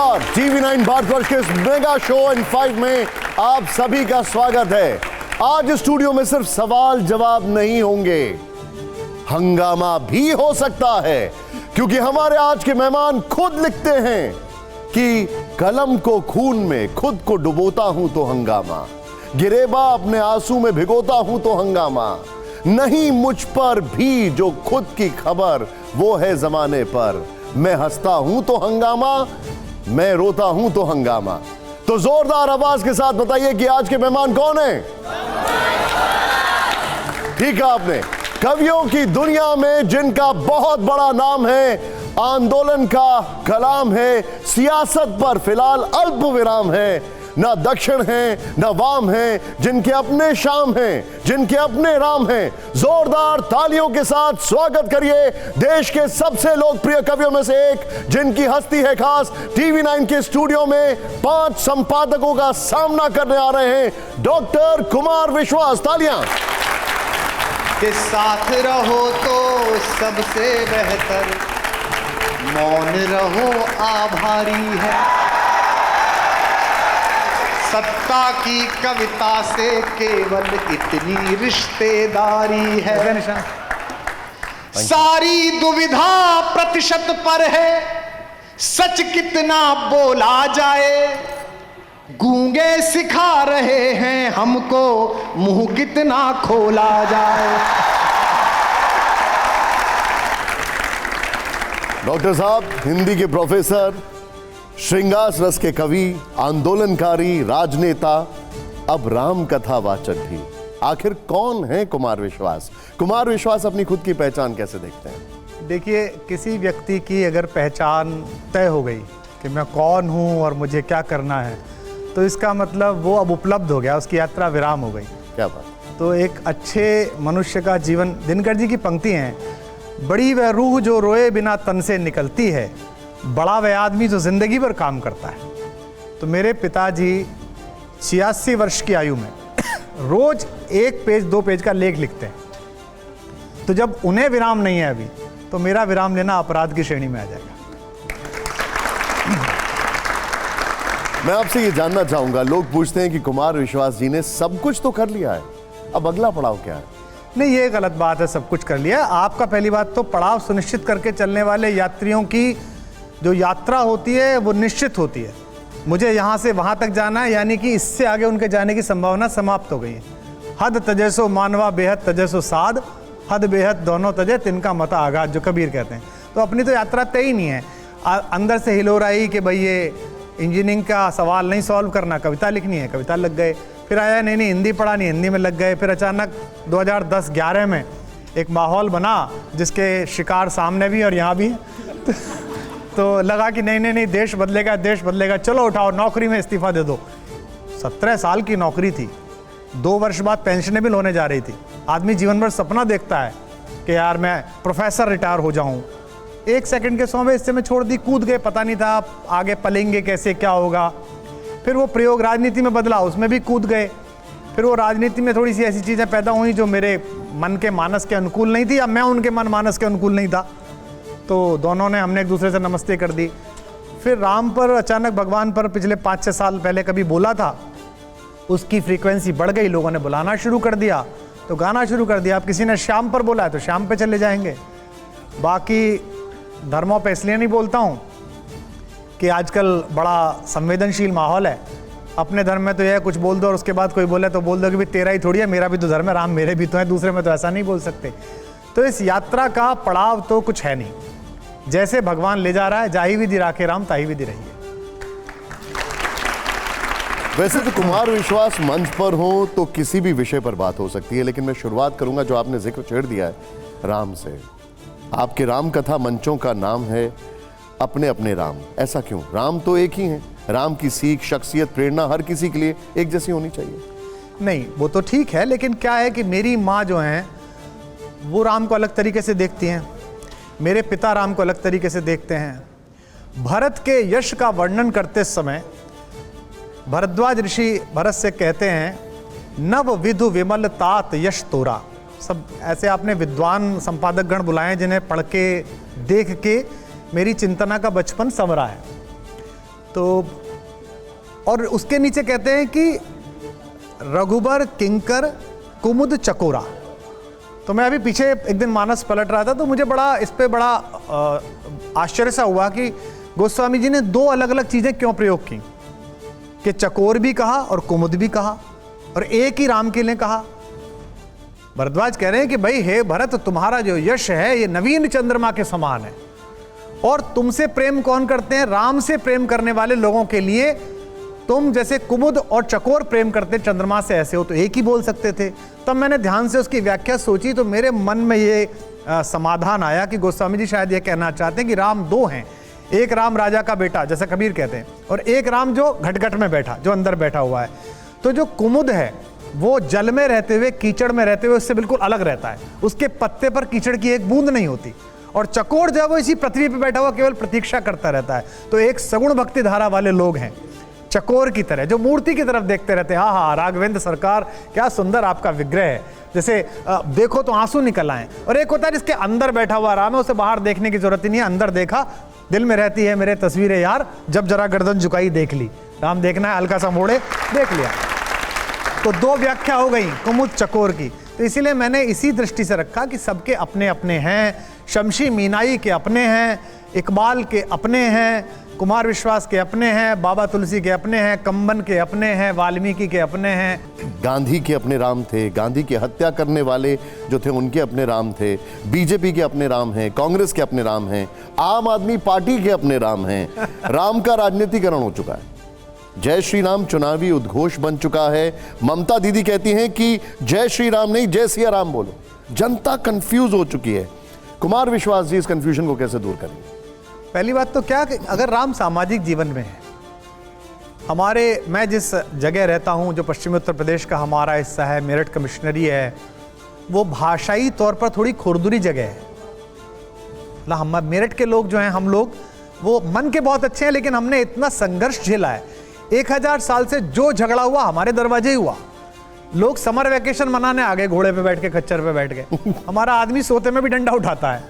नमस्कार, TV9 भारतवर्ष के इस मेगा शो इन 5 में आप सभी का स्वागत है। आज स्टूडियो में सिर्फ सवाल जवाब नहीं होंगे, हंगामा भी हो सकता है, क्योंकि हमारे आज के मेहमान खुद लिखते हैं कि कलम को खून में खुद को डुबोता हूं तो हंगामा, गिरेबा अपने आंसू में भिगोता हूं तो हंगामा, नहीं मुझ पर भी जो खुद की खबर वो है जमाने पर, मैं हंसता हूं तो हंगामा, मैं रोता हूं तो हंगामा। तो जोरदार आवाज के साथ बताइए कि आज के मेहमान कौन हैं? ठीक है आपने, कवियों की दुनिया में जिनका बहुत बड़ा नाम है, आंदोलन का कलाम है, सियासत पर फिलहाल अल्प विराम है, ना दक्षिण है ना वाम है, जिनके अपने शाम हैं, जिनके अपने राम हैं। जोरदार तालियों के साथ स्वागत करिए देश के सबसे लोकप्रिय कवियों में से एक, जिनकी हस्ती है खास। TV9 के स्टूडियो में 5 संपादकों का सामना करने आ रहे हैं, डॉक्टर कुमार विश्वास। तालियां। के साथ रहो तो सबसे बेहतर, मौन रहो आभारी है, सत्ता की कविता से केवल इतनी रिश्तेदारी है, सारी दुविधा प्रतिशत पर है, सच कितना बोला जाए, गूंगे सिखा रहे हैं हमको मुंह कितना खोला जाए। डॉक्टर साहब हिंदी के प्रोफेसर, श्रृंगार रस के कवि, आंदोलनकारी, राजनेता, अब राम कथा वाचक भी। आखिर कौन है कुमार विश्वास? कुमार विश्वास अपनी खुद की पहचान कैसे देखते हैं? देखिए, किसी व्यक्ति की अगर पहचान तय हो गई कि मैं कौन हूं और मुझे क्या करना है, तो इसका मतलब वो अब उपलब्ध हो गया, उसकी यात्रा विराम हो गई। क्या बात। तो एक अच्छे मनुष्य का जीवन, दिनकर जी की पंक्ति हैं, बड़ी वह रूह जो रोए बिना तन से निकलती है, बड़ा वह आदमी जो जिंदगी भर काम करता है। तो मेरे पिताजी 86 वर्ष की आयु में रोज 1 पेज 2 पेज का लेख लिखते हैं। तो जब उन्हें विराम नहीं है अभी, तो मेरा विराम लेना अपराध की श्रेणी में आ जाएगा। मैं आपसे ये जानना चाहूंगा, लोग पूछते हैं कि कुमार विश्वास जी ने सब कुछ तो कर लिया है, अब अगला पड़ाव क्या है? नहीं, ये गलत बात है, सब कुछ कर लिया। आपका पहली बात तो पड़ाव सुनिश्चित करके चलने वाले यात्रियों की जो यात्रा होती है वो निश्चित होती है। मुझे यहाँ से वहाँ तक जाना है, यानी कि इससे आगे उनके जाने की संभावना समाप्त हो गई है। हद तजे सो मानवा बेहद तजे सो साध, हद बेहद दोनों तजे तिनका मता आगाज, जो कबीर कहते हैं। तो अपनी तो यात्रा तय ही नहीं है। अंदर से हिलोराई कि भाई ये इंजीनियरिंग का सवाल नहीं सॉल्व करना, कविता लिखनी है, कविता लग गए। फिर आया नहीं हिंदी पढ़ा, नहीं हिंदी में लग गए। फिर अचानक 2010-11 में एक माहौल बना जिसके शिकार सामने भी और यहाँ भी है। तो लगा कि नहीं देश बदलेगा, देश बदलेगा, चलो उठाओ नौकरी में इस्तीफा दे दो। 17 साल की नौकरी थी, 2 वर्ष बाद पेंशनेबल होने जा रही थी। आदमी जीवन भर सपना देखता है कि यार मैं प्रोफेसर रिटायर हो जाऊं। 1 सेकंड के समय इससे मैं छोड़ दी, कूद गए, पता नहीं था आगे पलेंगे कैसे, क्या होगा। फिर वो प्रयोग राजनीति में बदला, उसमें भी कूद गए। फिर वो राजनीति में थोड़ी सी ऐसी चीज़ें पैदा हुई जो मेरे मन के मानस के अनुकूल नहीं थी, या मैं उनके मन मानस के अनुकूल नहीं था। तो दोनों ने, हमने एक दूसरे से नमस्ते कर दी। फिर राम पर अचानक, भगवान पर पिछले 5-6 साल पहले कभी बोला था, उसकी फ्रीक्वेंसी बढ़ गई, लोगों ने बुलाना शुरू कर दिया, तो गाना शुरू कर दिया। अब किसी ने श्याम पर बोला है तो श्याम पे चले जाएंगे। बाकी धर्मों पे इसलिए नहीं बोलता हूँ कि आजकल बड़ा संवेदनशील माहौल है। अपने धर्म में तो यह कुछ बोल दो और उसके बाद कोई बोले तो बोल दो कि भाई तेरा ही थोड़ी है, मेरा भी तो धर्म है, राम मेरे भी तो है, दूसरे में तो ऐसा नहीं बोल सकते। तो इस यात्रा का पड़ाव तो कुछ है नहीं, जैसे भगवान ले जा रहा है, जाही विधि राखे राम ताही विधि रही है। वैसे तो कुमार विश्वास मंच पर हो तो किसी भी विषय पर बात हो सकती है, लेकिन मैं शुरुआत करूंगा जो आपने जिक्र छेड़ दिया है, राम से। आपके राम कथा मंचों का नाम है अपने अपने राम। ऐसा क्यों? राम तो एक ही है, राम की सीख, शख्सियत, प्रेरणा हर किसी के लिए एक जैसी होनी चाहिए। नहीं, वो तो ठीक है, लेकिन क्या है कि मेरी माँ जो है वो राम को अलग तरीके से देखती हैं, मेरे पिता राम को अलग तरीके से देखते हैं। भरत के यश का वर्णन करते समय भरद्वाज ऋषि भरत से कहते हैं, नव विधु विमल तात यश तोरा। सब ऐसे आपने विद्वान संपादक गण बुलाए जिन्हें पढ़ के देख के मेरी चिंतना का बचपन संवरा है। तो और उसके नीचे कहते हैं कि रघुबर किंकर कुमुद चकोरा। तो मैं अभी पीछे एक दिन मानस पलट रहा था तो मुझे बड़ा इस पे बड़ा आश्चर्य सा हुआ कि गोस्वामी जी ने दो अलग अलग चीजें क्यों प्रयोग की, कि चकोर भी कहा और कुमुद भी कहा और एक ही राम के लिए कहा। भरद्वाज कह रहे हैं कि भाई हे भरत, तुम्हारा जो यश है ये नवीन चंद्रमा के समान है, और तुमसे प्रेम कौन करते हैं? राम से प्रेम करने वाले लोगों के लिए तुम जैसे कुमुद और चकोर प्रेम करते चंद्रमा से ऐसे हो, तो एक ही बोल सकते थे। तब मैंने ध्यान से उसकी व्याख्या सोची तो मेरे मन में ये समाधान आया कि गोस्वामी जी शायद ये कहना चाहते हैं कि राम दो हैं, एक राम राजा का बेटा जैसा कबीर कहते हैं, और एक राम जो घटघट में बैठा, जो अंदर बैठा हुआ है। तो जो कुमुद है वो जल में रहते हुए, कीचड़ में रहते हुए उससे बिल्कुल अलग रहता है, उसके पत्ते पर कीचड़ की एक बूंद नहीं होती। और चकोर जो है वो इसी पृथ्वी पर बैठा हुआ केवल प्रतीक्षा करता रहता है। तो एक सगुण भक्ति धारा वाले लोग हैं चकोर की तरह, जो मूर्ति की तरफ देखते रहते हैं। हाँ हाँ राघवेंद्र सरकार क्या सुंदर आपका विग्रह है, जैसे देखो तो आंसू निकल आए। और एक होता है जिसके अंदर बैठा हुआ राम है, उसे बाहर देखने की जरूरत ही नहीं है, अंदर देखा, दिल में रहती है मेरे तस्वीरें यार, जब जरा गर्दन झुकाई देख ली। राम देखना है, हल्का सा मोड़े, देख लिया। तो दो व्याख्या हो गई कुमुद चकोर की। तो इसीलिए मैंने इसी दृष्टि से रखा कि सबके अपने अपने हैं। शमशी मीनाई के अपने हैं, इकबाल के अपने हैं, कुमार विश्वास के अपने हैं, बाबा तुलसी के अपने हैं, कंबन के अपने हैं, वाल्मीकि के अपने हैं। गांधी के अपने राम थे, गांधी की हत्या करने वाले जो थे उनके अपने राम थे, बीजेपी के अपने राम हैं, कांग्रेस के अपने राम हैं, आम आदमी पार्टी के अपने राम हैं। राम का राजनीतिकरण हो चुका है। जय श्री राम चुनावी उद्घोष बन चुका है। ममता दीदी कहती हैं कि जय श्री राम नहीं जय सिया राम बोलो। जनता कंफ्यूज हो चुकी है। कुमार विश्वास जी इस कंफ्यूजन को कैसे दूर करेंगे? पहली बात तो क्या कि अगर राम सामाजिक जीवन में है, मैं जिस जगह रहता हूं, जो पश्चिमी उत्तर प्रदेश का हमारा हिस्सा है, मेरठ कमिश्नरी है, वो भाषाई तौर पर थोड़ी खुरदुरी जगह है। हम मेरठ के लोग जो हैं, हम लोग वो मन के बहुत अच्छे हैं, लेकिन हमने इतना संघर्ष झेला है। 1000 साल से जो झगड़ा हुआ हमारे दरवाजे ही हुआ। लोग समर वेकेशन मनाने आ गए, घोड़े पे बैठ के, खच्चर पे बैठ के। हमारा आदमी सोते में भी डंडा उठाता है।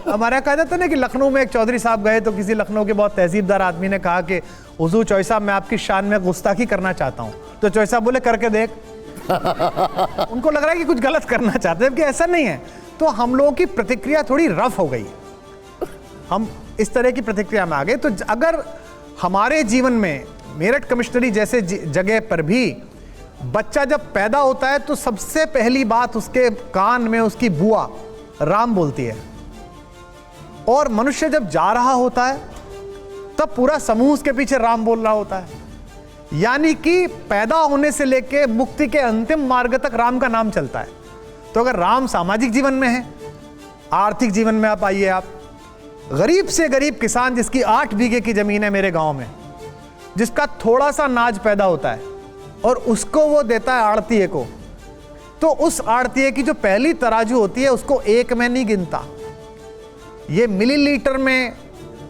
हमारा कहा जाता है ना कि लखनऊ में एक चौधरी साहब गए तो किसी लखनऊ के बहुत तहसीलदार आदमी ने कहा कि हुजूर चौधरी साहब मैं आपकी शान में गुस्ताखी करना चाहता हूँ। तो चौधरी साहब बोले करके देख। उनको लग रहा है कि कुछ गलत करना चाहते हैं, कि ऐसा नहीं है। तो हम लोगों की प्रतिक्रिया थोड़ी रफ हो गई, हम इस तरह की प्रतिक्रिया में आ गए। तो अगर हमारे जीवन में मेरठ कमिश्नरी जैसे जगह पर भी बच्चा जब पैदा होता है तो सबसे पहली बात उसके कान में उसकी बुआ राम बोलती है, और मनुष्य जब जा रहा होता है तब पूरा समूह उसके पीछे राम बोल रहा होता है। यानी कि पैदा होने से लेके मुक्ति के अंतिम मार्ग तक राम का नाम चलता है। तो अगर राम सामाजिक जीवन में है, आर्थिक जीवन में आप आइए, आप गरीब से गरीब किसान जिसकी 8 बीघे की जमीन है मेरे गांव में, जिसका थोड़ा सा नाज पैदा होता है और उसको वो देता है आड़तीये को, तो उस आड़तीये की जो पहली तराजू होती है उसको एक में नहीं गिनता। ये मिलीलीटर में,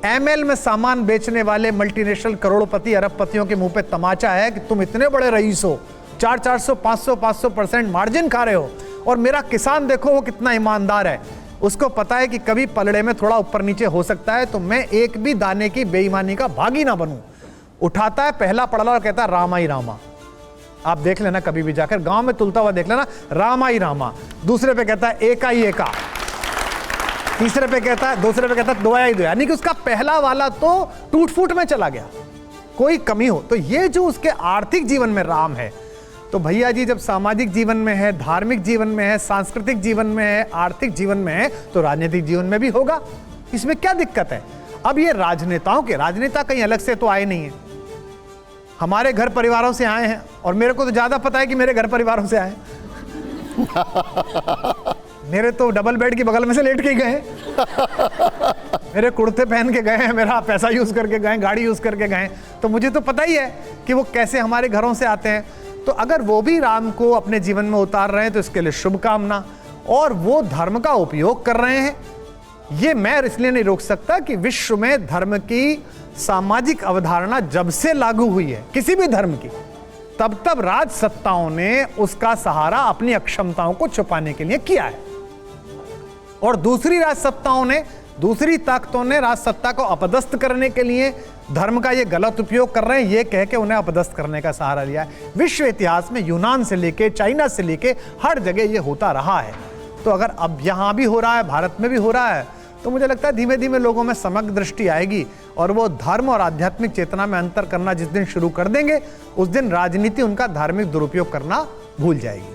एमएल में सामान बेचने वाले मल्टीनेशनल करोड़पति अरबपतियों के मुंह पे तमाचा है कि तुम इतने बड़े रईस हो, 400 500% मार्जिन खा रहे हो, और मेरा किसान देखो वो कितना ईमानदार है, उसको पता है कि कभी पलड़े में थोड़ा ऊपर नीचे हो सकता है, तो मैं एक भी दाने की बेईमानी का भागी ना बनूं। उठाता है पहला पड़ला और कहता है रामा ही रामा। आप देख लेना कभी भी जाकर गांव में तुलता हुआ देख लेना, रामा ही रामा। दूसरे पे कहता है एका ही एका, तीसरे पे कहता है, दूसरे पे कहता है दोया ही दो। यानी कि उसका पहला वाला तो टूट फूट में चला गया, कोई कमी हो। तो ये जो उसके आर्थिक जीवन में राम है, तो भैया जी जब सामाजिक जीवन में है, धार्मिक जीवन में है, सांस्कृतिक जीवन में है, आर्थिक जीवन में है, तो राजनीतिक जीवन में भी होगा। इसमें क्या दिक्कत है? अब ये राजनेता कहीं अलग से तो आए नहीं है, हमारे घर परिवारों से आए हैं, और मेरे को तो ज्यादा पता है कि मेरे घर परिवारों से आए हैं। मेरे तो डबल बेड की बगल में से लेट के गए हैं, मेरे कुर्ते पहन के गए हैं, मेरा पैसा यूज करके गए, गाड़ी यूज करके गए, तो मुझे तो पता ही है कि वो कैसे हमारे घरों से आते हैं। तो अगर वो भी राम को अपने जीवन में उतार रहे हैं तो इसके लिए शुभकामना, और वो धर्म का उपयोग कर रहे हैं, ये मैं इसलिए नहीं रोक सकता कि विश्व में धर्म की सामाजिक अवधारणा जब से लागू हुई है किसी भी धर्म की, तब तब राज सत्ताओं ने उसका सहारा अपनी अक्षमताओं को छुपाने के लिए किया है, और दूसरी राज सत्ताओं ने दूसरी ताकतों ने राज सत्ता को अपदस्थ करने के लिए धर्म का ये गलत उपयोग कर रहे हैं, ये कह के उन्हें अपदस्थ करने का सहारा लिया है। विश्व इतिहास में यूनान से लेके चाइना से लेके हर जगह ये होता रहा है। तो अगर अब यहाँ भी हो रहा है, भारत में भी हो रहा है, तो मुझे लगता है धीमे धीमे लोगों में समग्र दृष्टि आएगी और वो धर्म और आध्यात्मिक चेतना में अंतर करना जिस दिन शुरू कर देंगे, उस दिन राजनीति उनका धार्मिक दुरुपयोग करना भूल जाएगी।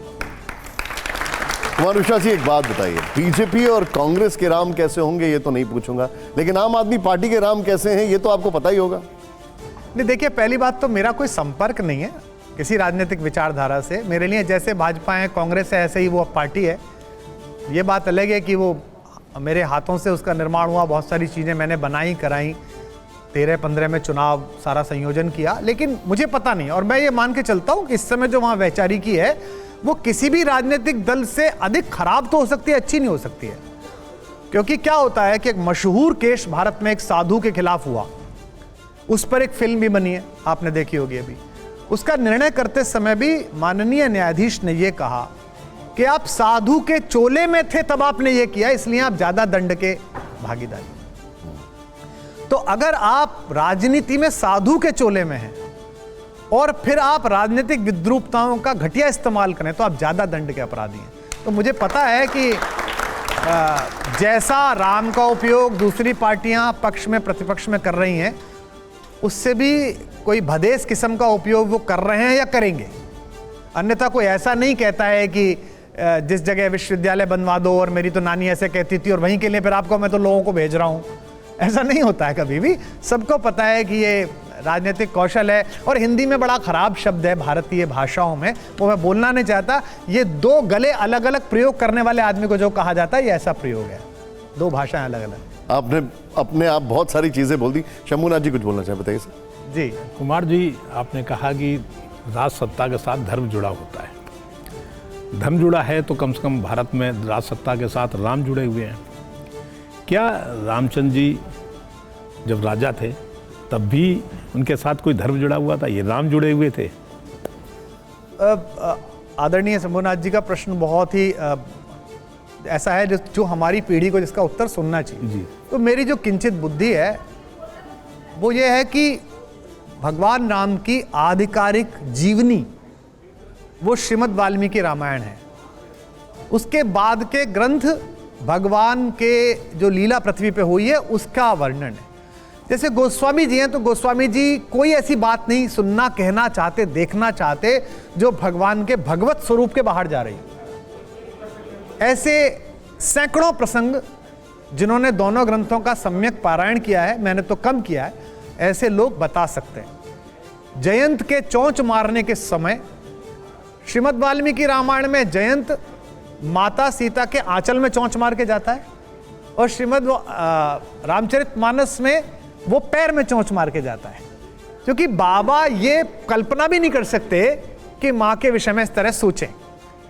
कुमार मिश्रा जी, एक बात बताइए, बीजेपी और कांग्रेस के राम कैसे होंगे ये तो नहीं पूछूंगा, लेकिन आम आदमी पार्टी के राम कैसे हैं ये तो आपको पता ही होगा। नहीं, देखिए, पहली बात तो मेरा कोई संपर्क नहीं है किसी राजनीतिक विचारधारा से। मेरे लिए जैसे भाजपा है, कांग्रेस है, ऐसे ही वो पार्टी है। ये बात अलग है कि वो मेरे हाथों से उसका निर्माण हुआ, बहुत सारी चीज़ें मैंने बनाई कराई, 13-15 में चुनाव सारा संयोजन किया, लेकिन मुझे पता नहीं। और मैं ये मान के चलता हूँ कि इस समय जो वहाँ वैचारिकी है वो किसी भी राजनीतिक दल से अधिक खराब तो हो सकती है, अच्छी नहीं हो सकती है। क्योंकि क्या होता है कि एक मशहूर केस भारत में एक साधु के खिलाफ हुआ, उस पर एक फिल्म भी बनी है, आपने देखी होगी अभी। उसका निर्णय करते समय भी माननीय न्यायाधीश ने यह कहा कि आप साधु के चोले में थे तब आपने ये किया, इसलिए आप ज्यादा दंड के भागीदार। तो अगर आप राजनीति में साधु के चोले में हैं और फिर आप राजनीतिक विद्रूपताओं का घटिया इस्तेमाल करें तो आप ज्यादा दंड के अपराधी हैं। तो मुझे पता है कि जैसा राम का उपयोग दूसरी पार्टियां पक्ष में प्रतिपक्ष में कर रही हैं, उससे भी कोई भदेश किस्म का उपयोग वो कर रहे हैं या करेंगे। अन्यथा कोई ऐसा नहीं कहता है कि जिस जगह विश्वविद्यालय बनवा दो और मेरी तो नानी ऐसे कहती थी और वहीं के लिए फिर आपको मैं तो लोगों को भेज रहा हूं। ऐसा नहीं होता है कभी भी। सबको पता है कि ये राजनीतिक कौशल है। और हिंदी में बड़ा खराब शब्द है भारतीय भाषाओं में, वो मैं बोलना नहीं चाहता। ये दो गले अलग अलग प्रयोग करने वाले आदमी को जो कहा जाता है, ये ऐसा प्रयोग है। दो भाषाएं अलग अलग। आपने अपने आप बहुत सारी चीजें बोल दी। शंभूनाथ जी कुछ बोलना चाहे, बताइए सर। जी कुमार जी, आपने कहा कि राज सत्ता के साथ धर्म जुड़ा होता है। धर्म जुड़ा है तो कम से कम भारत में राज सत्ता के साथ राम जुड़े हुए हैं। क्या रामचंद्र जी जब राजा थे तब भी उनके साथ कोई धर्म जुड़ा हुआ था? ये राम जुड़े हुए थे? आदरणीय शंभूनाथ जी का प्रश्न बहुत ही ऐसा है जो हमारी पीढ़ी को जिसका उत्तर सुनना चाहिए जी। तो मेरी जो किंचित बुद्धि है वो ये है कि भगवान राम की आधिकारिक जीवनी वो श्रीमद् वाल्मीकि रामायण है। उसके बाद के ग्रंथ भगवान के जो लीला पृथ्वी पे हुई है उसका वर्णन है। जैसे गोस्वामी जी हैं तो गोस्वामी जी कोई ऐसी बात नहीं सुनना, कहना चाहते, देखना चाहते जो भगवान के भगवत स्वरूप के बाहर जा रही है। ऐसे सैकड़ों प्रसंग जिन्होंने दोनों ग्रंथों का सम्यक पारायण किया है, मैंने तो कम किया है, ऐसे लोग बता सकते हैं। जयंत के चोंच मारने के समय श्रीमद् वाल्मीकि रामायण में जयंत माता सीता के आंचल में चोंच मार के जाता है और श्रीमद् रामचरितमानस में वो पैर में चोंच मार के जाता है। क्योंकि बाबा ये कल्पना भी नहीं कर सकते कि माँ के विषय में इस तरह सोचें,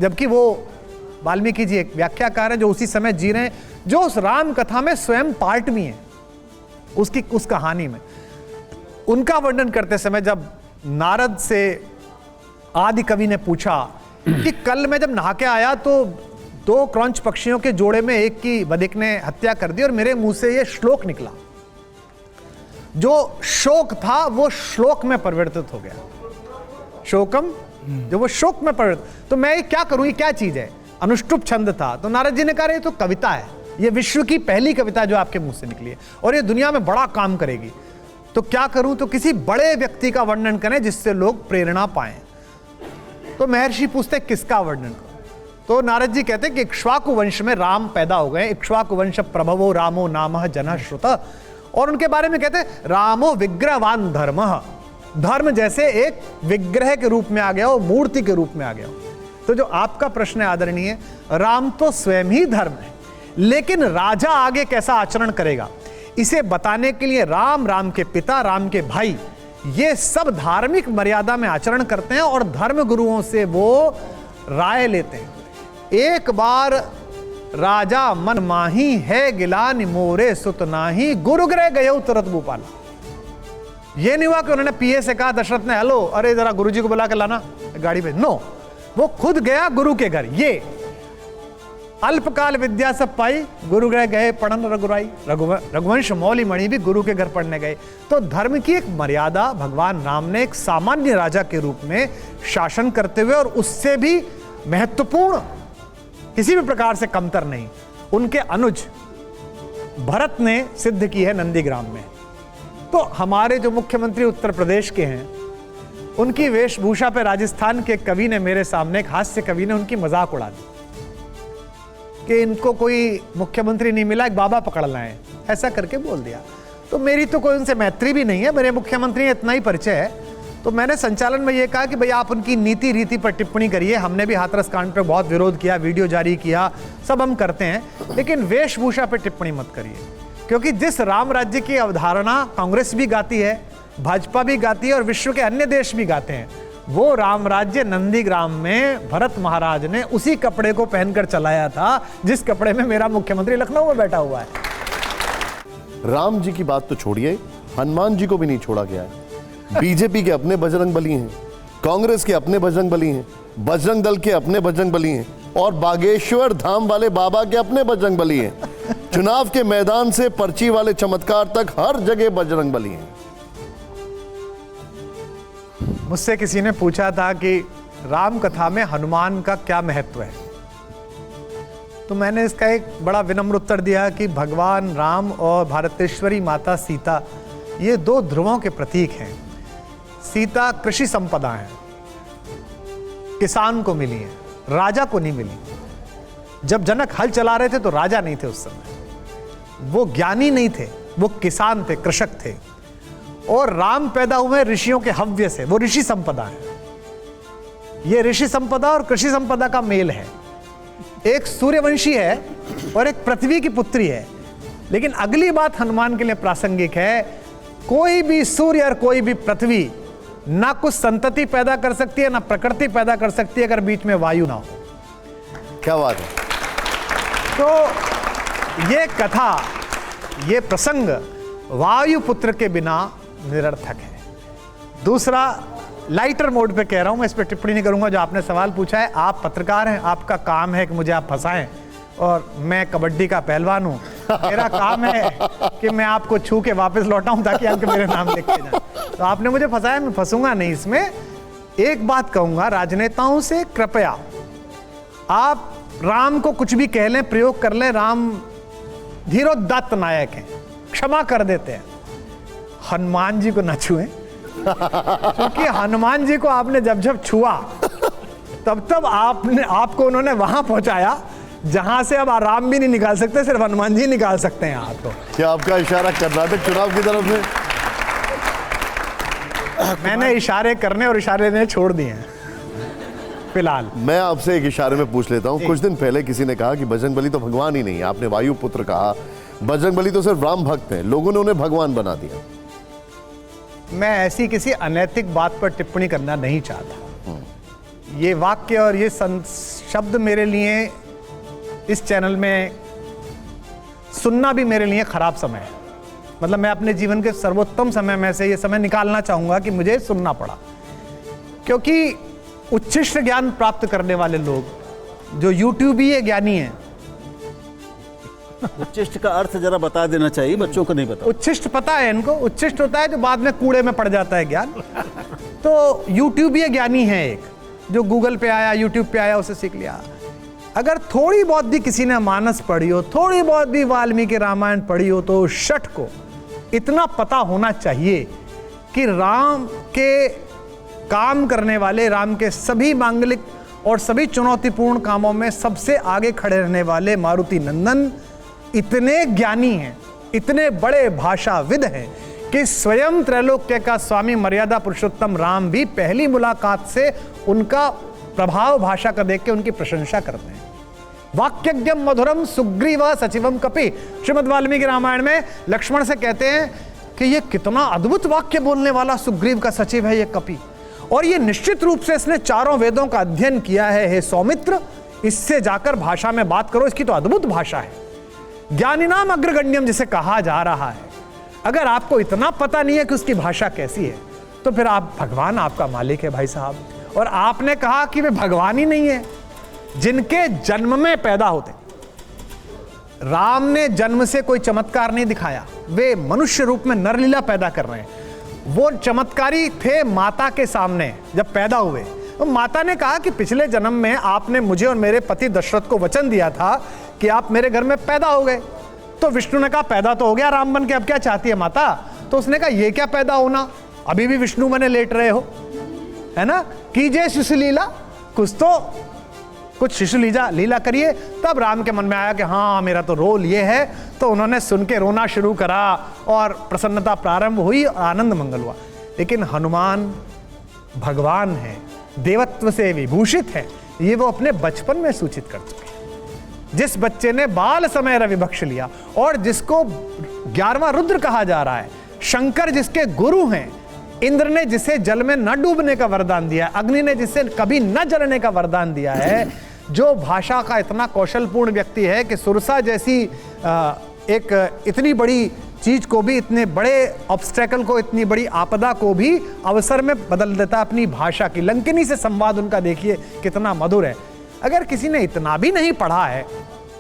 जबकि वो वाल्मीकि जी एक व्याख्याकार है जो उसी समय जी रहे हैं, जो उस राम कथा में स्वयं पार्ट भी है उस कहानी में। उनका वर्णन करते समय जब नारद से आदि कवि ने पूछा कि कल मैं जब नहा के आया तो 2 क्रौंच पक्षियों के जोड़े में एक की बधिक ने हत्या कर दी और मेरे मुंह से ये श्लोक निकला, जो शोक था वो श्लोक में परिवर्तित हो गया। शोकम, जो वो शोक में परिवर्तित, तो मैं ये क्या करूं, ये क्या चीज है? अनुष्टुप छंद था। तो नारद जी ने कहा ये तो कविता है, ये विश्व की पहली कविता जो आपके मुंह से निकली है और ये दुनिया में बड़ा काम करेगी। तो क्या करूं? तो किसी बड़े व्यक्ति का वर्णन करें जिससे लोग प्रेरणा पाएं। तो महर्षि पूछते किसका वर्णन करो? तो नारद जी कहते कि इक्ष्वाकु वंश में राम पैदा हो गए। इक्ष्वाकु वंश प्रभवो रामो नामः जनः श्रुत। और उनके बारे में कहते रामो विग्रहवान धर्मः, धर्म जैसे एक विग्रह के रूप में आ गया हो, मूर्ति के रूप में आ गया हो। तो जो आपका प्रश्न है आदरणीय, राम तो स्वयं ही धर्म है, लेकिन राजा आगे कैसा आचरण करेगा इसे बताने के लिए राम, राम के पिता, राम के भाई, ये सब धार्मिक मर्यादा में आचरण करते हैं और धर्म गुरुओं से वो राय लेते हैं। एक बार राजा मन माही है गिलानि मोरे सुत नाही, गुरु गृह गयो तुरत भूपाला। ये नहीं हुआ कि उन्होंने पीए से कहा दशरथ ने, हेलो अरे जरा गुरुजी को बुला के लाना गाड़ी पे। नो, वो खुद गया गुरु के घर। ये अल्पकाल विद्या सब पाई, गुरु गए गए पढ़न रघुराई। रघुवंश मौली मणि भी गुरु के घर पढ़ने गए। तो धर्म की एक मर्यादा भगवान राम ने एक सामान्य राजा के रूप में शासन करते हुए, और उससे भी महत्वपूर्ण किसी भी प्रकार से कमतर नहीं, उनके अनुज भरत ने सिद्ध की है नंदीग्राम में। तो हमारे जो मुख्यमंत्री उत्तर प्रदेश के हैं, उनकी वेशभूषा पे राजस्थान के कवि ने, मेरे सामने एक हास्य कवि ने उनकी मजाक उड़ा दी कि इनको कोई मुख्यमंत्री नहीं मिला, एक बाबा पकड़ लाए, ऐसा करके बोल दिया। तो मेरी तो कोई उनसे मैत्री भी नहीं है, मेरे मुख्यमंत्री इतना ही परिचय है। तो मैंने संचालन में ये कहा कि भाई आप उनकी नीति रीति पर टिप्पणी करिए, हमने भी हाथरस कांड पर बहुत विरोध किया, वीडियो जारी किया, सब हम करते हैं, लेकिन वेशभूषा पर टिप्पणी मत करिए। क्योंकि जिस राम राज्य की अवधारणा कांग्रेस भी गाती है, भाजपा भी गाती है और विश्व के अन्य देश भी गाते हैं, वो राम राज्य नंदीग्राम में भरत महाराज ने उसी कपड़े को पहनकर चलाया था जिस कपड़े में मेरा मुख्यमंत्री लखनऊ में बैठा हुआ है। राम जी की बात तो छोड़िए, हनुमान जी को भी नहीं छोड़ा गया है। बीजेपी के अपने बजरंग बली हैं, कांग्रेस के अपने बजरंग बली हैं, बजरंग दल के अपने बजरंग बली हैं, और बागेश्वर धाम वाले बाबा के अपने बजरंग बली हैं। चुनाव के मैदान से पर्ची वाले चमत्कार तक हर जगह बजरंग बली हैं। मुझसे किसी ने पूछा था कि राम कथा में हनुमान का क्या महत्व है, तो मैंने इसका एक बड़ा विनम्र उत्तर दिया कि भगवान राम और भारतेश्वरी माता सीता ये दो ध्रुवों के प्रतीक हैं। सीता कृषि संपदा है, किसान को मिली है, राजा को नहीं मिली। जब जनक हल चला रहे थे तो राजा नहीं थे उस समय, वो ज्ञानी नहीं थे, वो किसान थे, कृषक थे। और राम पैदा हुए ऋषियों के हव्य से, वो ऋषि संपदा है। ये ऋषि संपदा और कृषि संपदा का मेल है। एक सूर्यवंशी है और एक पृथ्वी की पुत्री है। लेकिन अगली बात हनुमान के लिए प्रासंगिक है, कोई भी सूर्य और कोई भी पृथ्वी ना कुछ संतति पैदा कर सकती है, ना प्रकृति पैदा कर सकती है अगर बीच में वायु ना हो। क्या बात है। तो ये कथा, ये प्रसंग वायु पुत्र के बिना निरर्थक है। दूसरा, लाइटर मोड पे कह रहा हूं, मैं इस पर टिप्पणी नहीं करूंगा। जो आपने सवाल पूछा है, आप पत्रकार हैं, आपका काम है कि मुझे आप फंसाएं, और मैं कबड्डी का पहलवान हूं, मेरा काम है कि मैं आपको छू के वापस लौटाऊं ताकि अंक मेरे नाम लिखे जाए। तो आपने मुझे फंसाया, मैं फंसूंगा नहीं इसमें। एक बात कहूंगा राजनेताओं से, कृपया आप राम को कुछ भी कह लें, प्रयोग कर लें, राम धीरोदात्त नायक हैं, क्षमा कर देते हैं। हनुमान जी को न छुएं, क्योंकि हनुमान जी को आपने जब जब छुआ तब आपको उन्होंने वहां पहुंचाया जहां से अब राम भी नहीं निकाल सकते, सिर्फ हनुमान जी निकाल सकते हैं आपको। क्या आपका इशारा कर्नाटक चुनाव की तरफ है? मैंने इशारे करने और इशारे देने छोड़ दिए हैं फिलहाल। मैं आपसे एक इशारे में पूछ लेता हूं। कुछ दिन पहले किसी ने कहा कि बजरंग बली तो भगवान ही नहीं है, आपने वायु पुत्र कहा, बजरंग बली तो सिर्फ राम भक्त हैं, लोगों ने उन्हें भगवान बना दिया। मैं ऐसी किसी अनैतिक बात पर टिप्पणी करना नहीं चाहता। ये वाक्य और ये शब्द मेरे लिए इस चैनल में सुनना भी मेरे लिए खराब समय है। मतलब मैं अपने जीवन के सर्वोत्तम समय में से ये समय निकालना चाहूंगा कि मुझे सुनना पड़ा, क्योंकि उच्छिष्ट ज्ञान प्राप्त करने वाले लोग जो यूट्यूबीय ज्ञानी हैं। उच्छिष्ट का अर्थ जरा बता देना चाहिए, बच्चों को नहीं पता। उच्छिष्ट पता है इनको, उच्छिष्ट होता है जो बाद में कूड़े में पड़ जाता है ज्ञान। तो यूट्यूबीय ज्ञानी है एक, जो गूगल पे आया, यूट्यूब पे आया, उसे सीख लिया। अगर थोड़ी बहुत भी किसी ने मानस पढ़ी हो, थोड़ी बहुत भी वाल्मीकि रामायण पढ़ी हो, तो शठ को इतना पता होना चाहिए कि राम के काम करने वाले, राम के सभी मांगलिक और सभी चुनौतीपूर्ण कामों में सबसे आगे खड़े रहने वाले मारुति नंदन इतने ज्ञानी हैं, इतने बड़े भाषाविद हैं कि स्वयं त्रैलोक्य का स्वामी मर्यादा पुरुषोत्तम राम भी पहली मुलाकात से उनका प्रभाव भाषा का देख के उनकी प्रशंसा करते हैं। वाक्यज्ञम मधुरम सुग्रीव सचिवम कपि, श्रीमद् वाल्मीकि रामायण में लक्ष्मण से कहते हैं कि ये कितना अद्भुत वाक्य बोलने वाला सुग्रीव का सचिव है ये कपि, और ये निश्चित रूप से इसने चारों वेदों का अध्ययन किया है। हे सौमित्र, इससे जाकर भाषा में बात करो, इसकी तो अद्भुत भाषा है। ज्ञानिनाम अग्रगण्यम जिसे कहा जा रहा है, अगर आपको इतना पता नहीं है कि उसकी भाषा कैसी है, तो फिर आप, भगवान आपका मालिक है भाई साहब। और आपने कहा कि वे भगवान ही नहीं है, जिनके जन्म में पैदा होते, राम ने जन्म से कोई चमत्कार नहीं दिखाया, वे मनुष्य रूप में नरलीला पैदा कर रहे हैं। वो चमत्कारी थे माता के सामने जब पैदा हुए। तो माता ने कहा कि पिछले जन्म में आपने मुझे और मेरे पति दशरथ को वचन दिया था कि आप मेरे घर में पैदा हो गए। तो विष्णु ने कहा पैदा तो हो गया राम बन के, अब क्या चाहती है माता? तो उसने कहा ये क्या पैदा होना, अभी भी विष्णु बने लेट रहे हो, है ना, कीजिए शिशु लीला, कुछ शिशु लीला करिए। तब राम के मन में आया कि हाँ मेरा तो रोल ये है। तो उन्होंने सुन के रोना शुरू करा और प्रसन्नता प्रारंभ हुई, आनंद मंगल हुआ। लेकिन हनुमान भगवान है, देवत्व से विभूषित है, ये वो अपने बचपन में सूचित कर चुके हैं। जिस बच्चे ने बाल समय रविभक्ष लिया और जिसको 11वां रुद्र कहा जा रहा है, शंकर जिसके गुरु हैं, इंद्र ने जिसे जल में न डूबने का वरदान दिया, अग्नि ने जिसे कभी न जलने का वरदान दिया है, जो भाषा का इतना कौशलपूर्ण व्यक्ति है कि सुरसा जैसी एक इतनी बड़ी चीज को भी, इतने बड़े ऑब्स्टेकल को, इतनी बड़ी आपदा को भी अवसर में बदल देता अपनी भाषा की। लंकिनी से संवाद उनका देखिए कितना मधुर है। अगर किसी ने इतना भी नहीं पढ़ा है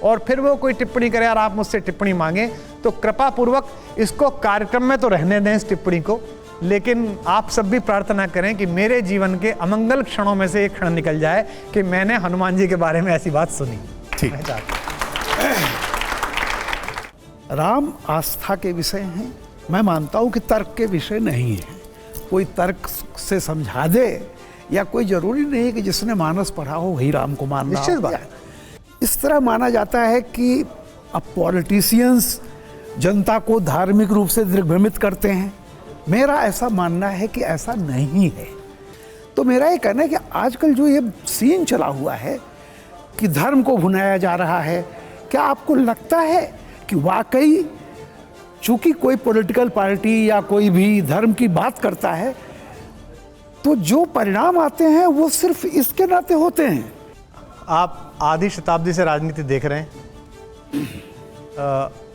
और फिर वो कोई टिप्पणी करे और आप मुझसे टिप्पणी मांगे, तो कृपा पूर्वक इसको कार्यक्रम में तो रहने दें इस टिप्पणी को, लेकिन आप सब भी प्रार्थना करें कि मेरे जीवन के अमंगल क्षणों में से एक क्षण निकल जाए कि मैंने हनुमान जी के बारे में ऐसी बात सुनी। ठीक। राम आस्था के विषय हैं। मैं मानता हूँ कि तर्क के विषय नहीं है। कोई तर्क से समझा दे या कोई जरूरी नहीं है कि जिसने मानस पढ़ा हो वही राम को मानना। निश्चित बात है। इस तरह माना जाता है कि अब पॉलिटिशियंस जनता को धार्मिक रूप से दिग्भ्रमित करते हैं। मेरा ऐसा मानना है कि ऐसा नहीं है। तो मेरा ये कहना है कि आजकल जो ये सीन चला हुआ है कि धर्म को भुनाया जा रहा है, क्या आपको लगता है कि वाकई चूंकि कोई पॉलिटिकल पार्टी या कोई भी धर्म की बात करता है तो जो परिणाम आते हैं वो सिर्फ इसके नाते होते हैं? आप आधी शताब्दी से राजनीति देख रहे हैं।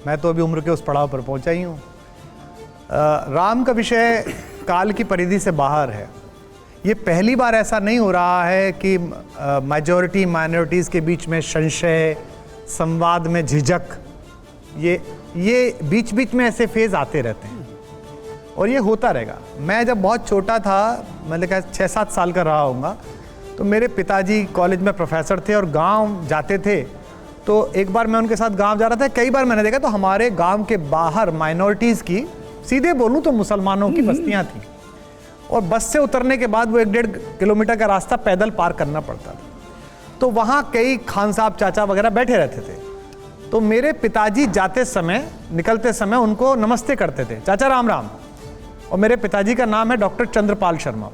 मैं तो अभी उम्र के उस पड़ाव पर पहुंचा ही हूँ। राम का विषय काल की परिधि से बाहर है। ये पहली बार ऐसा नहीं हो रहा है कि मेजॉरिटी माइनॉरिटीज़ के बीच में संशय, संवाद में झिझक, ये बीच बीच में ऐसे फेज आते रहते हैं और ये होता रहेगा। मैं जब बहुत छोटा था, मैंने कहा 6-7 साल का रहा होऊंगा, तो मेरे पिताजी कॉलेज में प्रोफेसर थे और गांव जाते थे। तो एक बार मैं उनके साथ गांव जा रहा था, कई बार मैंने देखा तो हमारे गांव के बाहर माइनॉरिटीज़ की, सीधे बोलूं तो मुसलमानों की बस्तियां थी और बस से उतरने के बाद वो 1-1.5 किलोमीटर का रास्ता पैदल पार करना पड़ता था। तो वहाँ कई खान साहब चाचा वगैरह बैठे रहते थे। तो मेरे पिताजी जाते समय, निकलते समय उनको नमस्ते करते थे, चाचा राम राम। और मेरे पिताजी का नाम है डॉक्टर चंद्रपाल शर्मा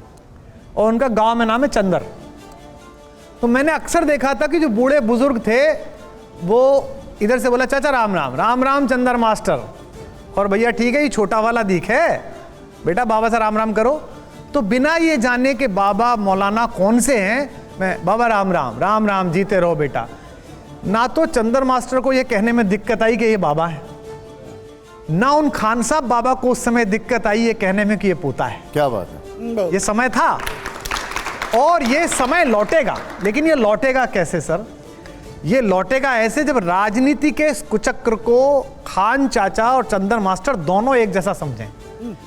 और उनका गांव में नाम है चंदर। तो मैंने अक्सर देखा था कि जो बूढ़े बुजुर्ग थे वो इधर से बोला चाचा राम राम, राम राम चंदर मास्टर, और भैया ठीक है ये छोटा वाला दीख है, बेटा बाबा से राम राम करो। तो बिना ये जाने कि बाबा मौलाना कौन से हैं, मैं बाबा राम राम, राम राम, जीते रहो बेटा। ना तो चंदर मास्टर को ये कहने में दिक्कत आई कि ये बाबा है, ना उन खान साहब बाबा को उस समय दिक्कत आई ये कहने में कि ये पोता है। क्या बात है। ये समय था और ये समय लौटेगा। लेकिन ये लौटेगा कैसे सर? ये लौटेगा ऐसे जब राजनीति के इस कुचक्र को खान चाचा और चंदर मास्टर दोनों एक जैसा समझें।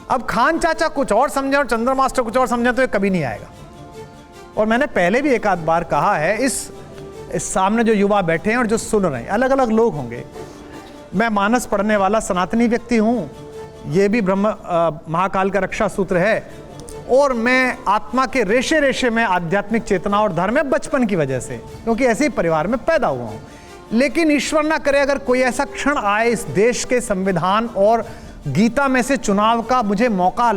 अब खान चाचा कुछ और समझे और चंदर मास्टर कुछ और समझे तो ये कभी नहीं आएगा। और मैंने पहले भी एक आध बार कहा है, इस सामने जो युवा बैठे हैं और जो सुन रहे हैं, अलग अलग लोग होंगे। मैं मानस पढ़ने वाला सनातनी व्यक्ति हूँ, ये भी ब्रह्म महाकाल का रक्षा सूत्र है, और मैं आत्मा के रेशे रेशे में आध्यात्मिक चेतना और धर्म है बचपन की वजह से, क्योंकि ऐसे ही परिवार में पैदा हुआ हूँ। लेकिन ईश्वर ना करे अगर कोई ऐसा क्षण आए इस देश के संविधान और गीता में से चुनाव का मुझे मौका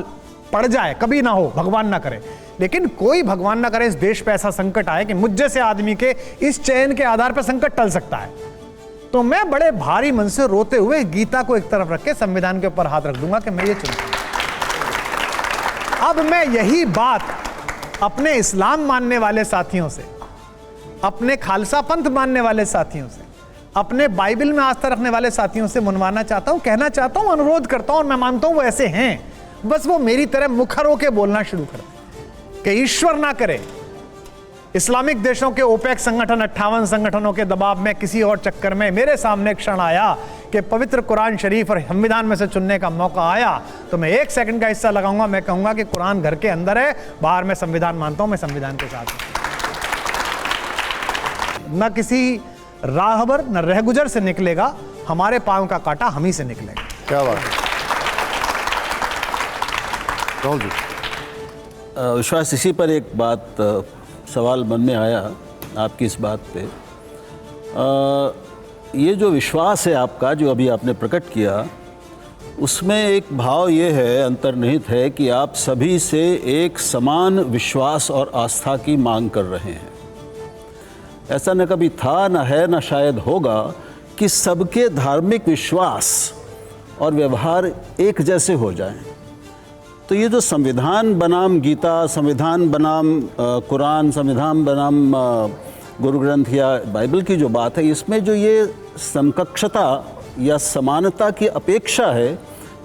पड़ जाए, कभी ना हो, भगवान ना करे, लेकिन कोई भगवान ना करे इस देश पे ऐसा संकट आए कि मुझ जैसे आदमी के इस चयन के आधार पर संकट टल सकता है, तो मैं बड़े भारी मन से रोते हुए गीता को एक तरफ रख के संविधान के ऊपर हाथ रख दूंगा कि मैं ये चुनूंगा। अब मैं यही बात अपने इस्लाम मानने वाले साथियों से, अपने खालसा पंथ मानने वाले साथियों से, अपने बाइबल में आस्था रखने वाले साथियों से मनवाना चाहता हूं, कहना चाहता हूं, अनुरोध करता हूं, और मैं मानता हूं वो ऐसे हैं, बस वो मेरी तरह मुखर होकर बोलना शुरू कर दें कि ईश्वर ना करे इस्लामिक देशों के ओपेक संगठन 58 संगठनों के दबाव में किसी और चक्कर में मेरे सामने क्षण आया कि पवित्र कुरान शरीफ और संविधान में से चुनने का मौका आया तो मैं 1 सेकंड का हिस्सा लगाऊंगा, मैं कहूंगा कि कुरान घर के अंदर है, बाहर मैं संविधान मानता हूं, मैं संविधान के साथ हूं। न किसी राहबर न रहगुजर से निकलेगा, हमारे पांव का कांटा हम ही से निकलेगा। क्या बात है राहुल जी। विश्वास, इसी पर एक बात सवाल मन में आया आपकी इस बात पे। ये जो विश्वास है आपका, जो अभी आपने प्रकट किया, उसमें एक भाव ये है, अंतर्निहित है कि आप सभी से एक समान विश्वास और आस्था की मांग कर रहे हैं। ऐसा न कभी था, न है, न शायद होगा कि सबके धार्मिक विश्वास और व्यवहार एक जैसे हो जाएं। तो ये जो संविधान बनाम गीता, संविधान बनाम कुरान, संविधान बनाम गुरु ग्रंथ या बाइबल की जो बात है, इसमें जो ये समकक्षता या समानता की अपेक्षा है,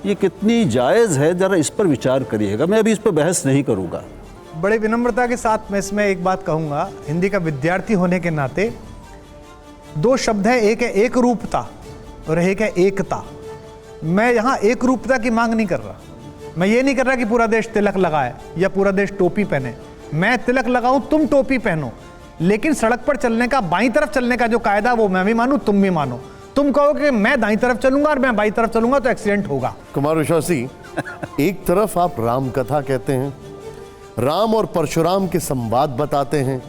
ये कितनी जायज़ है, ज़रा इस पर विचार करिएगा। मैं अभी इस पर बहस नहीं करूँगा। बड़े विनम्रता के साथ मैं इसमें एक बात कहूँगा। हिंदी का विद्यार्थी होने के नाते 2 शब्द है, एक है एक रूपता और एक है एकता। मैं यहाँ एक रूपता की मांग नहीं कर रहा। मैं ये नहीं कर रहा कि पूरा देश तिलक लगाए या पूरा देश टोपी पहने। मैं तिलक लगाऊं, तुम टोपी पहनो, लेकिन सड़क पर चलने का, बाईं तरफ चलने का जो कायदा, वो मैं भी मानूं, तुम भी मानो। तुम कहो कि मैं दाईं तरफ चलूंगा और मैं बाईं तरफ चलूंगा तो एक्सीडेंट होगा। कुमार विश्वास जी, एक तरफ आप राम कथा कहते हैं, राम और परशुराम के संवाद बताते हैं,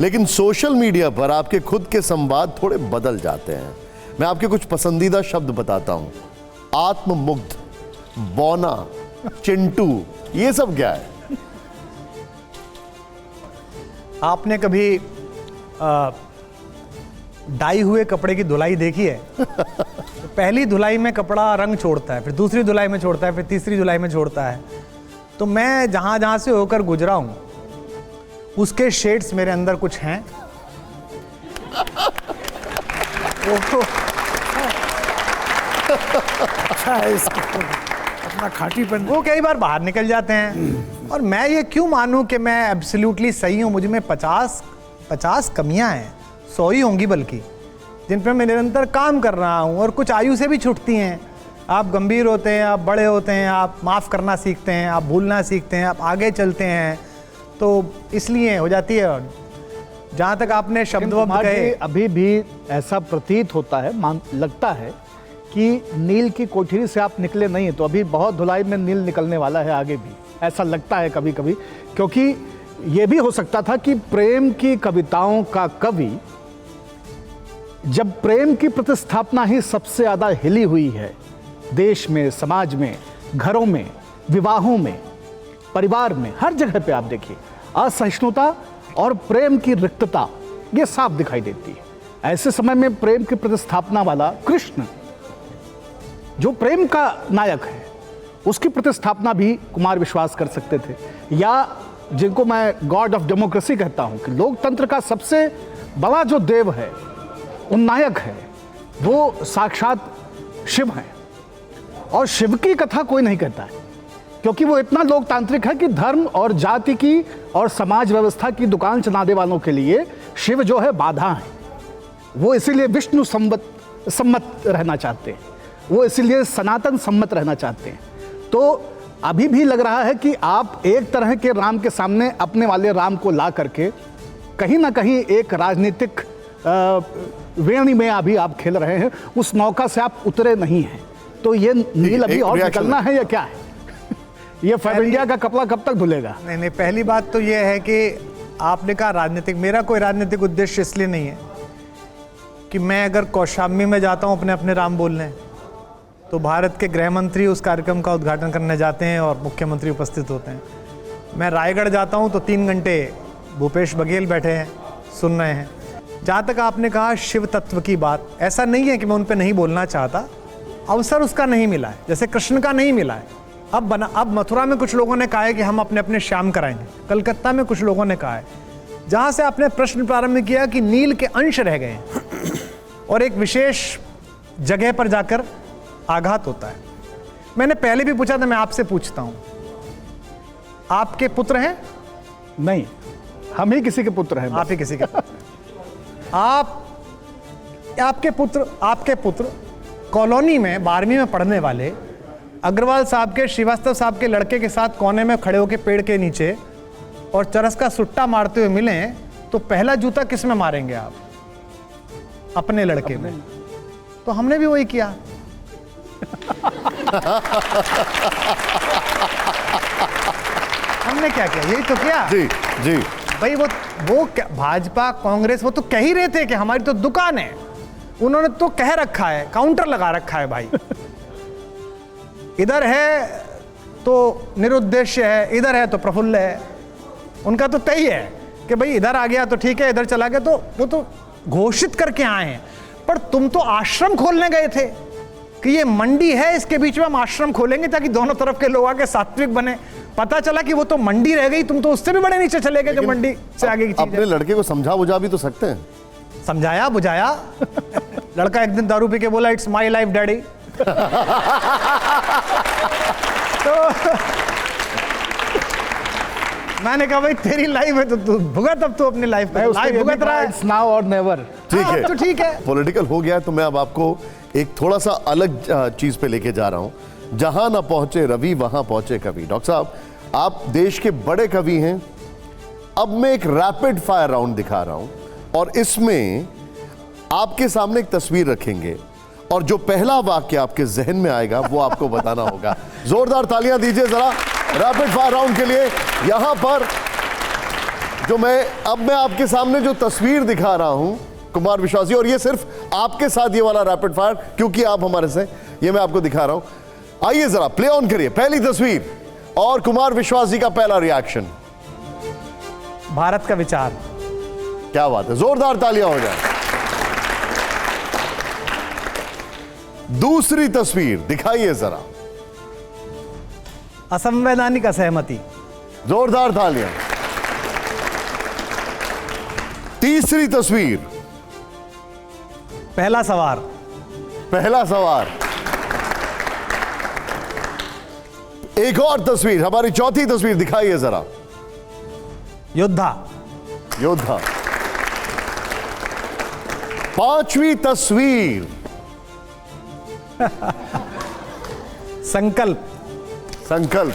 लेकिन सोशल मीडिया पर आपके खुद के संवाद थोड़े बदल जाते हैं। मैं आपके कुछ पसंदीदा शब्द बताता हूं। आत्ममुग्ध, बौना, चिंटू, ये सब क्या है? आपने कभी डाई हुए कपड़े की धुलाई देखी है? तो पहली धुलाई में कपड़ा रंग छोड़ता है, फिर दूसरी धुलाई में छोड़ता है, फिर तीसरी धुलाई में छोड़ता है। तो मैं जहां जहां से होकर गुजरा हूं, उसके शेड्स मेरे अंदर कुछ हैं। अच्छा है इसको अपना खाटीपन। वो कई बार बाहर निकल जाते हैं। और मैं ये क्यों मानूं कि मैं एब्सोल्युटली सही हूं? मुझ में 50 कमियां हैं, 100 ही होंगी बल्कि, जिन पर मैं निरंतर काम कर रहा हूं, और कुछ आयु से भी छूटती हैं। आप गंभीर होते हैं, आप बड़े होते हैं, आप माफ़ करना सीखते हैं, आप भूलना सीखते हैं, आप आगे चलते हैं, तो इसलिए हो जाती है। जहाँ तक आपने शब्द कहे, अभी भी ऐसा प्रतीत होता है, लगता है कि नील की कोठरी से आप निकले नहीं हैं, तो अभी बहुत धुलाई में नील निकलने वाला है आगे भी, ऐसा लगता है कभी कभी। क्योंकि ये भी हो सकता था कि प्रेम की कविताओं का कवि, जब प्रेम की प्रतिस्थापना ही सबसे ज़्यादा हिली हुई है देश में, समाज में, घरों में, विवाहों में, परिवार में, हर जगह पे आप देखिए असहिष्णुता और प्रेम की रिक्तता ये साफ दिखाई देती है। ऐसे समय में प्रेम की प्रतिस्थापना वाला कृष्ण, जो प्रेम का नायक है, उसकी प्रतिस्थापना भी कुमार विश्वास कर सकते थे। या जिनको मैं गॉड ऑफ डेमोक्रेसी कहता हूं, कि लोकतंत्र का सबसे बड़ा जो देव है, उन्नायक है, वो साक्षात शिव हैं। और शिव की कथा कोई नहीं कहता है, क्योंकि वो इतना लोकतांत्रिक है कि धर्म और जाति की और समाज व्यवस्था की दुकान चलाने वालों के लिए शिव जो है बाधा है। वो इसीलिए विष्णु सम्मत रहना चाहते हैं, वो इसीलिए सनातन सम्मत रहना चाहते हैं। तो अभी भी लग रहा है कि आप एक तरह के राम के सामने अपने वाले राम को ला करके कहीं ना कहीं एक राजनीतिक वेणी में अभी आप खेल रहे हैं, उस नौका से आप उतरे नहीं हैं। तो ये नील अभी और निकलना है या क्या है? ये फाइव इंडिया का कपड़ा कब तक धुलेगा? नहीं, पहली बात तो ये है कि आपने कहा राजनीतिक, मेरा कोई राजनीतिक उद्देश्य इसलिए नहीं है कि मैं अगर कौशाम्बी में जाता हूँ अपने अपने राम बोलने, तो भारत के गृह मंत्री उस कार्यक्रम का उद्घाटन करने जाते हैं और मुख्यमंत्री उपस्थित होते हैं। मैं रायगढ़ जाता हूँ तो 3 घंटे भूपेश बघेल बैठे हैं, सुन रहे हैं। जहाँ तक आपने कहा शिव तत्व की बात, ऐसा नहीं है कि मैं उन पर नहीं बोलना चाहता, अवसर उसका नहीं मिला है, जैसे कृष्ण का नहीं मिला है। अब मथुरा में कुछ लोगों ने कहा है कि हम अपने अपने श्याम कराएंगे, कलकत्ता में कुछ लोगों ने कहा है। जहाँ से आपने प्रश्न प्रारंभ किया कि नील के अंश रह गए और एक विशेष जगह पर जाकर आघात होता है। मैंने पहले भी पूछा था, मैं आपसे पूछता हूं, आपके पुत्र हैं? नहीं। हम ही किसी के पुत्र हैं। आप ही किसी के पुत्र हैं। आपके पुत्र कॉलोनी में 12वीं में पढ़ने वाले अग्रवाल साहब के, श्रीवास्तव साहब के लड़के के साथ कोने में खड़े होकर पेड़ के नीचे और चरस का सुट्टा मारते हुए मिले, तो पहला जूता किस में मारेंगे आप? अपने लड़के में। तो हमने भी वही किया। हमने क्या किया? यही तो किया। जी जी। भाई वो भाजपा कांग्रेस वो तो कह ही रहे थे कि हमारी तो दुकान है। उन्होंने तो कह रखा है, काउंटर लगा रखा है भाई। इधर है तो निरुद्देश्य है, इधर है तो प्रफुल्ल है। उनका तो तय है कि भाई इधर आ गया तो ठीक है, इधर चला गया तो वो तो घोषित करके आए हैं। पर तुम तो आश्रम खोलने गए थे कि ये मंडी है, इसके बीच में हम आश्रम खोलेंगे ताकि दोनों तरफ के लोग आके सात्विक बने। पता चला कि वो तो मंडी रह गई, तुम तो उससे भी बड़े नीचे चले गए जो मंडी से आगे की चीज अपने लड़के को समझा बुझा भी तो सकते हैं। समझाया बुझाया। लड़का एक दिन दारू पी के बोला इट्स माई लाइफ डैडी। तो मैंने कहा भाई तेरी लाइफ है तो तू भुगत, अब तू अपनी लाइफ में लाइफ भुगत रहा है। इट्स नाउ और नेवर। ठीक है, तो ठीक है। पॉलिटिकल हो गया तो मैं अब आपको एक थोड़ा सा अलग चीज पे लेके जा रहा हूं। जहां ना पहुंचे रवि वहां पहुंचे कवि। डॉक्टर साहब, आप देश के बड़े कवि हैं। अब मैं एक रैपिड फायर राउंड दिखा रहा हूं और इसमें आपके सामने एक तस्वीर रखेंगे और जो पहला वाक्य आपके जहन में आएगा वो आपको बताना होगा। जोरदार तालियां दीजिए जरा रैपिड फायर राउंड के लिए। यहां पर जो मैं आपके सामने जो तस्वीर दिखा रहा हूं कुमार विश्वास जी, और ये सिर्फ आपके साथ ये वाला रैपिड फायर क्योंकि आप हमारे से, ये मैं आपको दिखा रहा हूं। आइए जरा प्ले ऑन करिए पहली तस्वीर और कुमार विश्वास जी का पहला रिएक्शन। भारत का विचार। क्या बात है, जोरदार तालियां हो जाए। दूसरी तस्वीर दिखाइए जरा। असंवैधानिक असहमति। जोरदार तालियां। तीसरी तस्वीर। पहला सवार। पहला सवार। एक और तस्वीर, हमारी चौथी तस्वीर दिखाइए जरा। योद्धा। योद्धा। पांचवी तस्वीर। संकल्प। संकल्प।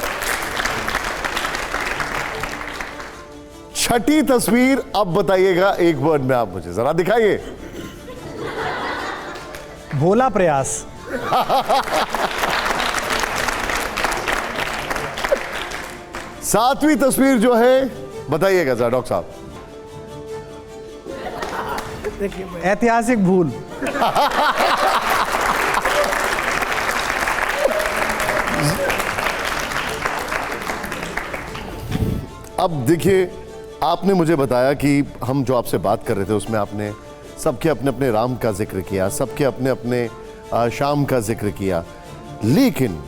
छठी तस्वीर अब बताइएगा एक वर्ड में, आप मुझे जरा दिखाइए। भोला प्रयास। सातवीं तस्वीर जो है बताइएगा जरा डॉक्टर साहब। ऐतिहासिक भूल। अब देखिए, आपने मुझे बताया कि हम जो आपसे बात कर रहे थे उसमें आपने सबके अपने अपने राम का जिक्र किया, सबके अपने अपने श्याम का जिक्र किया, लेकिन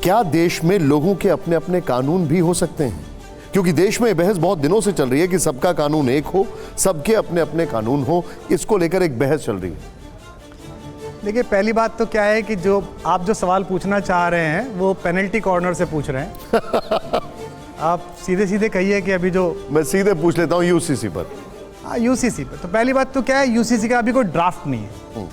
क्या देश में लोगों के अपने अपने कानून भी हो सकते हैं? क्योंकि देश में बहस बहुत दिनों से चल रही है कि सबका कानून एक हो, सबके अपने अपने कानून हो, इसको लेकर एक बहस चल रही है। देखिए, पहली बात तो क्या है कि जो आप जो सवाल पूछना चाह रहे हैं वो पेनल्टी कॉर्नर से पूछ रहे हैं। आप सीधे सीधे कहिए कि अभी जो मैं सीधे पूछ लेता हूं यूसीसी पर। हाँ, यूसीसी पर। तो पहली बात तो क्या है, यूसीसी का अभी कोई ड्राफ्ट नहीं है,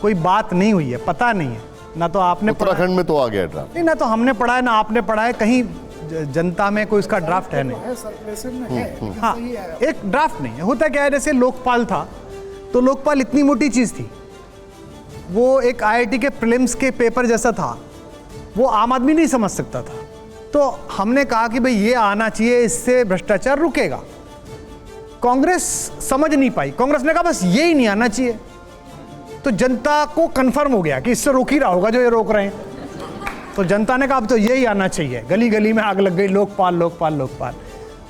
कोई बात नहीं हुई है, पता नहीं है। ना तो आपने उत्तराखंड में तो आ गया ड्राफ्ट, नहीं, ना तो हमने पढ़ा है ना आपने पढ़ा है, कहीं जनता में कोई इसका ड्राफ्ट है नहीं। हाँ, एक ड्राफ्ट नहीं है। होता क्या है, जैसे लोकपाल था तो लोकपाल इतनी मोटी चीज थी, वो एक आईआईटी के प्रीलिम्स के पेपर जैसा था, वो आम आदमी नहीं समझ सकता था। तो हमने कहा कि भाई ये आना चाहिए, इससे भ्रष्टाचार रुकेगा। कांग्रेस समझ नहीं पाई, कांग्रेस ने कहा बस ये ही नहीं आना चाहिए। तो जनता को कंफर्म हो गया कि इससे रोक ही रहा होगा जो ये रोक रहे हैं। तो जनता ने कहा अब तो यही आना चाहिए। गली गली में आग लग गई, लोकपाल लोकपाल लोकपाल।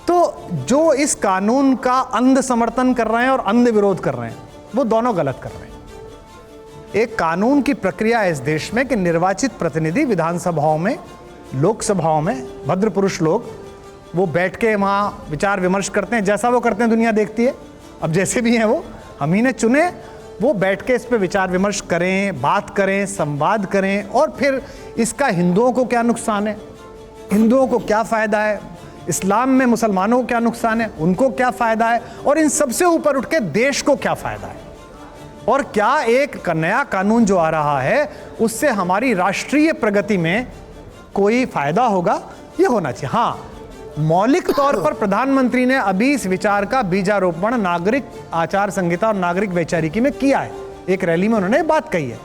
तो जो इस कानून का अंध समर्थन कर रहे हैं और अंध विरोध कर रहे हैं, वो दोनों गलत कर रहे हैं। एक कानून की प्रक्रिया है इस देश में कि निर्वाचित प्रतिनिधि विधानसभाओं में, लोकसभाओं में, भद्र पुरुष लोग, वो बैठ के वहाँ विचार विमर्श करते हैं। जैसा वो करते हैं दुनिया देखती है। अब जैसे भी हैं वो, हम ही ने चुने, वो बैठ के इस पे विचार विमर्श करें, बात करें, संवाद करें, और फिर इसका हिंदुओं को क्या नुकसान है, हिंदुओं को क्या फ़ायदा है, इस्लाम में मुसलमानों को क्या नुकसान है, उनको क्या फ़ायदा है, और इन सबसे ऊपर उठ के देश को क्या फ़ायदा है, और क्या एक नया कानून जो आ रहा है उससे हमारी राष्ट्रीय प्रगति में कोई फ़ायदा होगा, ये होना चाहिए। हाँ, मौलिक तौर पर प्रधानमंत्री ने अभी इस विचार का बीजारोपण नागरिक आचार संहिता और नागरिक वैचारिकी में किया है। एक रैली में उन्होंने बात कही है।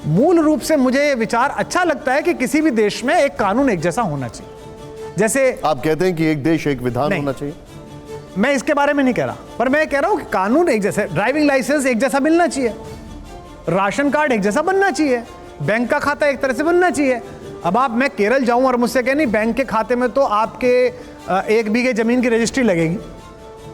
मूल रूप से मुझे ये विचार अच्छा लगता है कि किसी भी देश में एक कानून एक जैसा होना चाहिए। जैसे आप कहते हैं कि एक देश एक विधान नहीं। होना चाहिए। मैं इसके बारे में नहीं कह रहा, पर मैं कह रहा हूं कि कानून एक जैसे, ड्राइविंग लाइसेंस एक जैसा मिलना चाहिए, राशन कार्ड एक जैसा बनना चाहिए, बैंक का खाता एक तरह से बनना चाहिए। अब मैं केरल जाऊं और मुझसे कहें नहीं बैंक के खाते में तो आपके 1 बीघे जमीन की रजिस्ट्री लगेगी,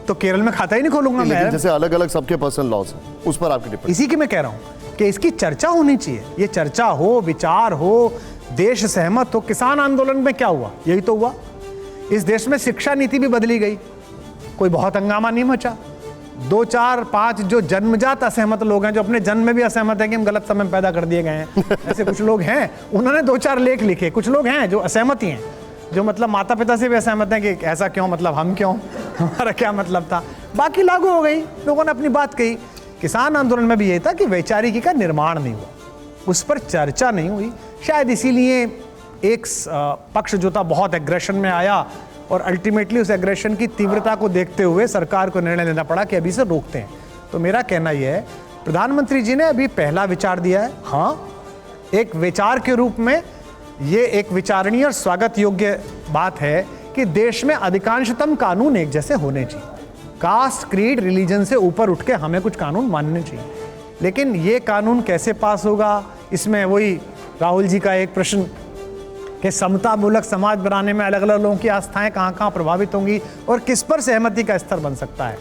तो केरल में खाता ही नहीं खोलूंगा मैं। लेकिन जैसे अलग अलग सबके पर्सनल लॉस हैं, उस पर आपकी टिप्पणी। इसी की मैं कह रहा हूं कि इसकी चर्चा होनी चाहिए, ये चर्चा हो, विचार हो, देश सहमत हो। किसान आंदोलन में क्या हुआ, यही तो हुआ। इस देश में शिक्षा नीति भी बदली गई, कोई बहुत हंगामा नहीं मचा। 2, 4, 5 जो जन्मजात असहमत लोग हैं, जो अपने जन्म में भी असहमत हैं कि हम गलत समय में पैदा कर दिए गए हैं, ऐसे कुछ लोग हैं, उन्होंने 2-4 लेख लिखे। कुछ लोग हैं जो असहमत ही हैं, जो मतलब माता पिता से भी असहमत हैं कि ऐसा क्यों, मतलब हम क्यों, हमारा क्या मतलब था। बाकी लागू हो गई, लोगों ने अपनी बात कही। किसान आंदोलन में भी यही था कि वैचारिकी का निर्माण नहीं हुआ, उस पर चर्चा नहीं हुई। शायद इसीलिए एक पक्ष जो था बहुत एग्रेशन में आया, और अल्टीमेटली उस एग्रेशन की तीव्रता को देखते हुए सरकार को निर्णय लेना पड़ा कि अभी से रोकते हैं। तो मेरा कहना यह है, प्रधानमंत्री जी ने अभी पहला विचार दिया है। हाँ, एक विचार के रूप में ये एक विचारणीय और स्वागत योग्य बात है कि देश में अधिकांशतम कानून एक जैसे होने चाहिए। कास्ट, क्रीड, रिलीजन से ऊपर उठ के हमें कुछ कानून मानने चाहिए। लेकिन ये कानून कैसे पास होगा, इसमें वही राहुल जी का एक प्रश्न कि समतामूलक समाज बनाने में अलग अलग लोगों की आस्थाएं कहाँ कहाँ प्रभावित होंगी और किस पर सहमति का स्तर बन सकता है।